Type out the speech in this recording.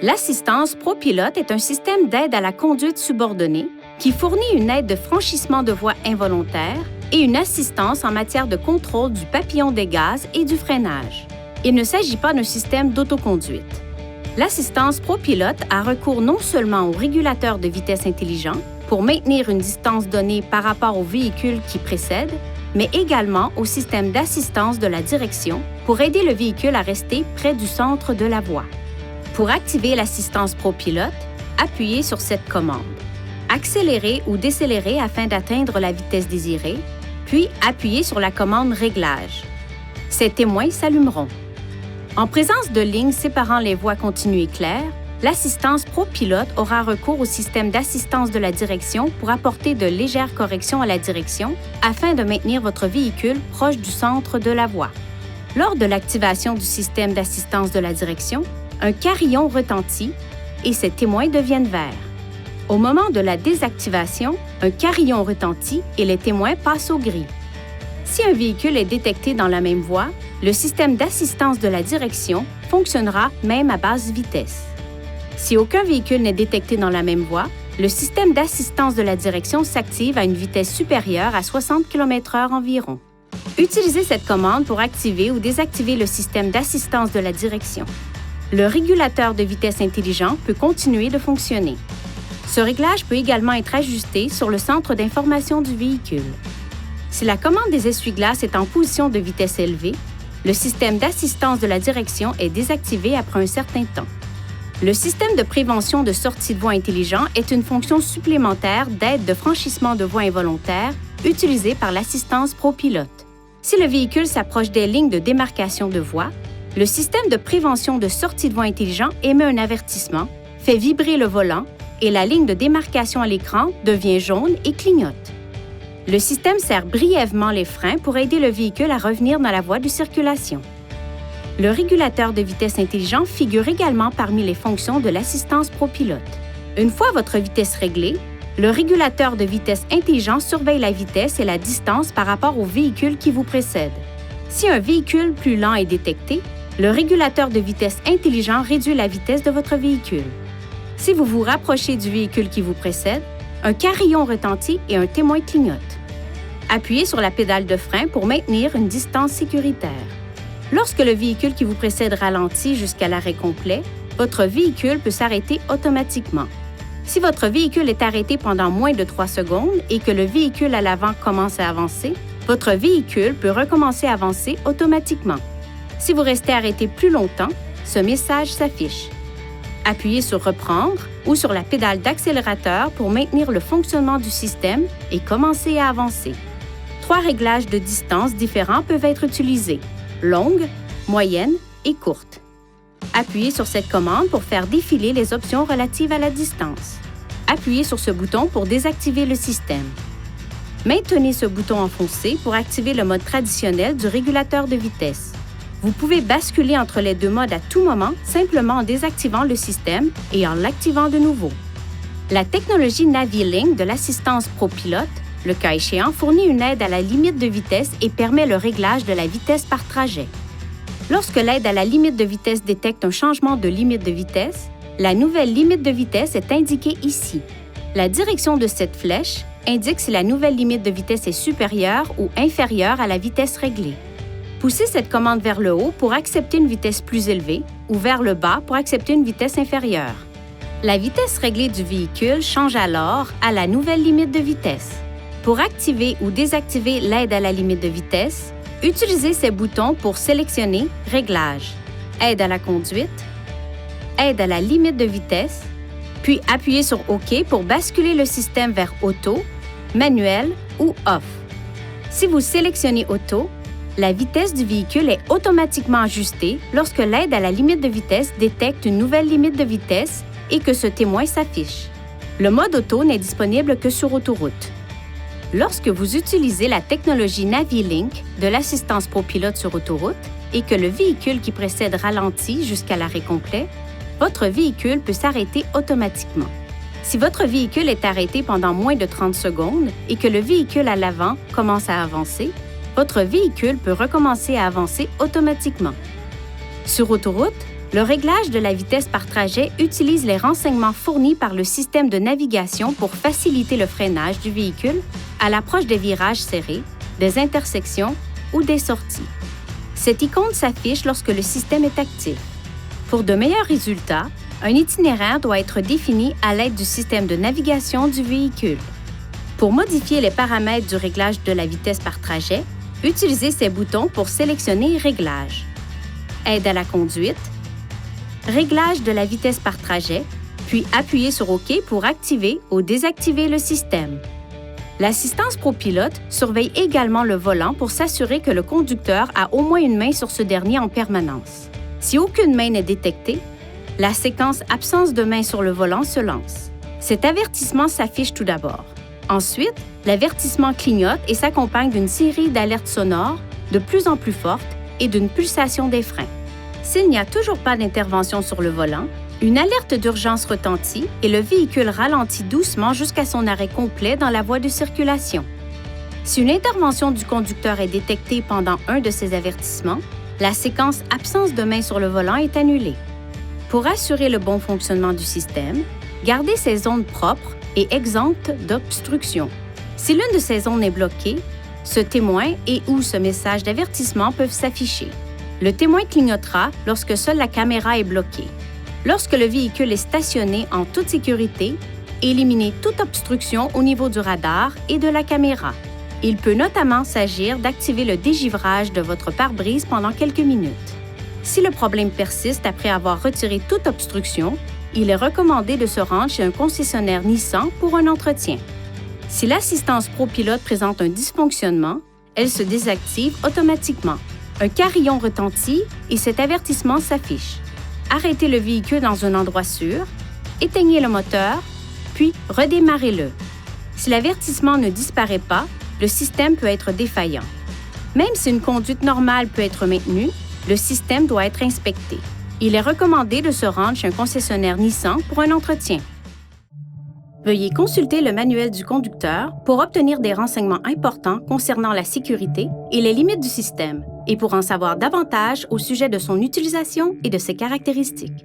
L'assistance ProPilote est un système d'aide à la conduite subordonnée qui fournit une aide de franchissement de voie involontaire et une assistance en matière de contrôle du papillon des gaz et du freinage. Il ne s'agit pas d'un système d'autoconduite. L'assistance ProPilote a recours non seulement au régulateur de vitesse intelligent pour maintenir une distance donnée par rapport au véhicule qui précède, mais également au système d'assistance de la direction pour aider le véhicule à rester près du centre de la voie. Pour activer l'assistance ProPilote, appuyez sur cette commande. Accélérez ou décélérez afin d'atteindre la vitesse désirée, puis appuyez sur la commande Réglage. Ces témoins s'allumeront. En présence de lignes séparant les voies continues et claires, l'assistance ProPilote aura recours au système d'assistance de la direction pour apporter de légères corrections à la direction afin de maintenir votre véhicule proche du centre de la voie. Lors de l'activation du système d'assistance de la direction, un carillon retentit et ses témoins deviennent verts. Au moment de la désactivation, un carillon retentit et les témoins passent au gris. Si un véhicule est détecté dans la même voie, le système d'assistance de la direction fonctionnera même à basse vitesse. Si aucun véhicule n'est détecté dans la même voie, le système d'assistance de la direction s'active à une vitesse supérieure à 60 km/h environ. Utilisez cette commande pour activer ou désactiver le système d'assistance de la direction. Le régulateur de vitesse intelligent peut continuer de fonctionner. Ce réglage peut également être ajusté sur le centre d'information du véhicule. Si la commande des essuie-glaces est en position de vitesse élevée, le système d'assistance de la direction est désactivé après un certain temps. Le système de prévention de sortie de voie intelligent est une fonction supplémentaire d'aide de franchissement de voie involontaire utilisée par l'assistance ProPilote. Si le véhicule s'approche des lignes de démarcation de voie, le système de prévention de sortie de voie intelligent émet un avertissement, fait vibrer le volant et la ligne de démarcation à l'écran devient jaune et clignote. Le système serre brièvement les freins pour aider le véhicule à revenir dans la voie de circulation. Le régulateur de vitesse intelligent figure également parmi les fonctions de l'assistance ProPilote. Une fois votre vitesse réglée, le régulateur de vitesse intelligent surveille la vitesse et la distance par rapport au véhicule qui vous précède. Si un véhicule plus lent est détecté, le régulateur de vitesse intelligent réduit la vitesse de votre véhicule. Si vous vous rapprochez du véhicule qui vous précède, un carillon retentit et un témoin clignote. Appuyez sur la pédale de frein pour maintenir une distance sécuritaire. Lorsque le véhicule qui vous précède ralentit jusqu'à l'arrêt complet, votre véhicule peut s'arrêter automatiquement. Si votre véhicule est arrêté pendant moins de 3 secondes et que le véhicule à l'avant commence à avancer, votre véhicule peut recommencer à avancer automatiquement. Si vous restez arrêté plus longtemps, ce message s'affiche. Appuyez sur Reprendre ou sur la pédale d'accélérateur pour maintenir le fonctionnement du système et commencer à avancer. 3 réglages de distance différents peuvent être utilisés: longue, moyenne et courte. Appuyez sur cette commande pour faire défiler les options relatives à la distance. Appuyez sur ce bouton pour désactiver le système. Maintenez ce bouton enfoncé pour activer le mode traditionnel du régulateur de vitesse. Vous pouvez basculer entre les 2 modes à tout moment simplement en désactivant le système et en l'activant de nouveau. La technologie NaviLink de l'assistance ProPilote, le cas échéant, fournit une aide à la limite de vitesse et permet le réglage de la vitesse par trajet. Lorsque l'aide à la limite de vitesse détecte un changement de limite de vitesse, la nouvelle limite de vitesse est indiquée ici. La direction de cette flèche indique si la nouvelle limite de vitesse est supérieure ou inférieure à la vitesse réglée. Poussez cette commande vers le haut pour accepter une vitesse plus élevée ou vers le bas pour accepter une vitesse inférieure. La vitesse réglée du véhicule change alors à la nouvelle limite de vitesse. Pour activer ou désactiver l'aide à la limite de vitesse, utilisez ces boutons pour sélectionner Réglages, Aide à la conduite, Aide à la limite de vitesse, puis appuyez sur OK pour basculer le système vers Auto, Manuel ou Off. Si vous sélectionnez Auto, la vitesse du véhicule est automatiquement ajustée lorsque l'aide à la limite de vitesse détecte une nouvelle limite de vitesse et que ce témoin s'affiche. Le mode auto n'est disponible que sur autoroute. Lorsque vous utilisez la technologie NaviLink de l'assistance ProPilote sur autoroute et que le véhicule qui précède ralentit jusqu'à l'arrêt complet, votre véhicule peut s'arrêter automatiquement. Si votre véhicule est arrêté pendant moins de 30 secondes et que le véhicule à l'avant commence à avancer, votre véhicule peut recommencer à avancer automatiquement. Sur autoroute, Le réglage de la vitesse par trajet utilise les renseignements fournis par le système de navigation pour faciliter le freinage du véhicule à l'approche des virages serrés, des intersections ou des sorties. Cette icône s'affiche lorsque le système est actif. Pour de meilleurs résultats, un itinéraire doit être défini à l'aide du système de navigation du véhicule. Pour modifier les paramètres du réglage de la vitesse par trajet, utilisez ces boutons pour sélectionner Réglages. Aide à la conduite, Réglage de la vitesse par trajet, puis appuyez sur OK pour activer ou désactiver le système. L'assistance ProPilote surveille également le volant pour s'assurer que le conducteur a au moins une main sur ce dernier en permanence. Si aucune main n'est détectée, la séquence « Absence de main sur le volant » se lance. Cet avertissement s'affiche tout d'abord. Ensuite, l'avertissement clignote et s'accompagne d'une série d'alertes sonores de plus en plus fortes et d'une pulsation des freins. S'il n'y a toujours pas d'intervention sur le volant, une alerte d'urgence retentit et le véhicule ralentit doucement jusqu'à son arrêt complet dans la voie de circulation. Si une intervention du conducteur est détectée pendant un de ces avertissements, la séquence « Absence de main sur le volant » est annulée. Pour assurer le bon fonctionnement du système, gardez ces zones propres et exemptes d'obstruction. Si l'une de ces zones est bloquée, ce témoin et/ou ce message d'avertissement peuvent s'afficher. Le témoin clignotera lorsque seule la caméra est bloquée. Lorsque le véhicule est stationné en toute sécurité, éliminez toute obstruction au niveau du radar et de la caméra. Il peut notamment s'agir d'activer le dégivrage de votre pare-brise pendant quelques minutes. Si le problème persiste après avoir retiré toute obstruction, il est recommandé de se rendre chez un concessionnaire Nissan pour un entretien. Si l'assistance ProPilote présente un dysfonctionnement, elle se désactive automatiquement. Un carillon retentit et cet avertissement s'affiche. Arrêtez le véhicule dans un endroit sûr, éteignez le moteur, puis redémarrez-le. Si l'avertissement ne disparaît pas, le système peut être défaillant. Même si une conduite normale peut être maintenue, le système doit être inspecté. Il est recommandé de se rendre chez un concessionnaire Nissan pour un entretien. Veuillez consulter le manuel du conducteur pour obtenir des renseignements importants concernant la sécurité et les limites du système, et pour en savoir davantage au sujet de son utilisation et de ses caractéristiques.